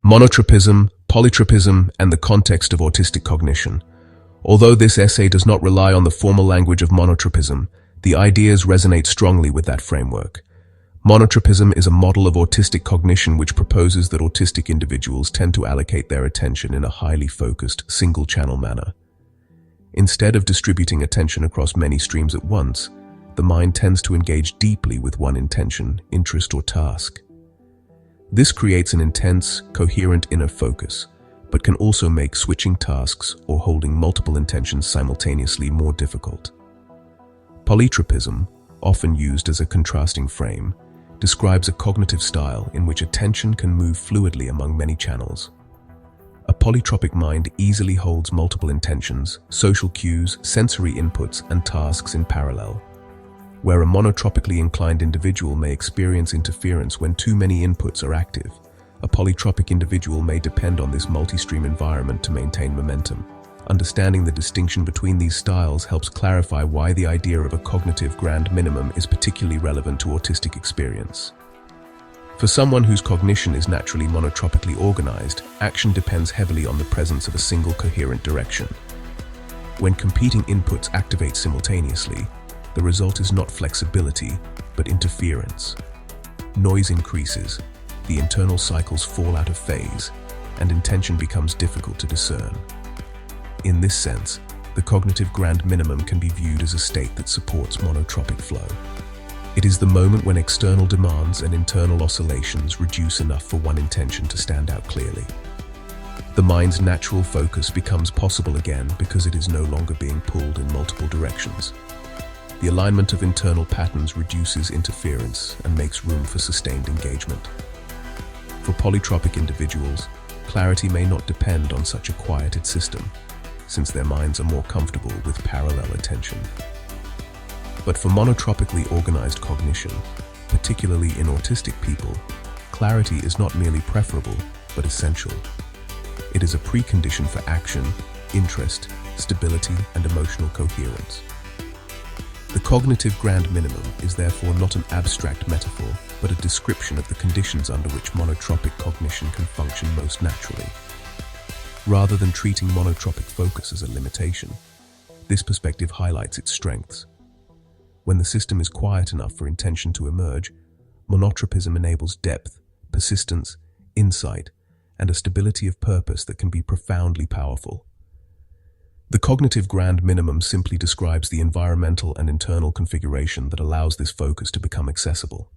Monotropism, polytropism, and the context of autistic cognition. Although this essay does not rely on the formal language of monotropism, the ideas resonate strongly with that framework. Monotropism is a model of autistic cognition which proposes that autistic individuals tend to allocate their attention in a highly focused, single-channel manner. Instead of distributing attention across many streams at once, the mind tends to engage deeply with one intention, interest, or task. This creates an intense, coherent inner focus, but can also make switching tasks or holding multiple intentions simultaneously more difficult. Polytropism, often used as a contrasting frame, describes a cognitive style in which attention can move fluidly among many channels. A polytropic mind easily holds multiple intentions, social cues, sensory inputs, and tasks in parallel, where a monotropically inclined individual may experience interference when too many inputs are active. A polytropic individual may depend on this multi-stream environment to maintain momentum. Understanding the distinction between these styles helps clarify why the idea of a cognitive grand minimum is particularly relevant to autistic experience. For someone whose cognition is naturally monotropically organized, action depends heavily on the presence of a single coherent direction. When competing inputs activate simultaneously, the result is not flexibility, but interference. Noise increases, the internal cycles fall out of phase, and intention becomes difficult to discern. In this sense, the cognitive grand minimum can be viewed as a state that supports monotropic flow. It is the moment when external demands and internal oscillations reduce enough for one intention to stand out clearly. The mind's natural focus becomes possible again because it is no longer being pulled in multiple directions. The alignment of internal patterns reduces interference and makes room for sustained engagement. For polytropic individuals, clarity may not depend on such a quieted system, since their minds are more comfortable with parallel attention. But for monotropically organized cognition, particularly in autistic people, clarity is not merely preferable, but essential. It is a precondition for action, interest, stability, and emotional coherence. The cognitive grand minimum is therefore not an abstract metaphor, but a description of the conditions under which monotropic cognition can function most naturally. Rather than treating monotropic focus as a limitation, this perspective highlights its strengths. When the system is quiet enough for intention to emerge, monotropism enables depth, persistence, insight, and a stability of purpose that can be profoundly powerful. The cognitive grand minimum simply describes the environmental and internal configuration that allows this focus to become accessible.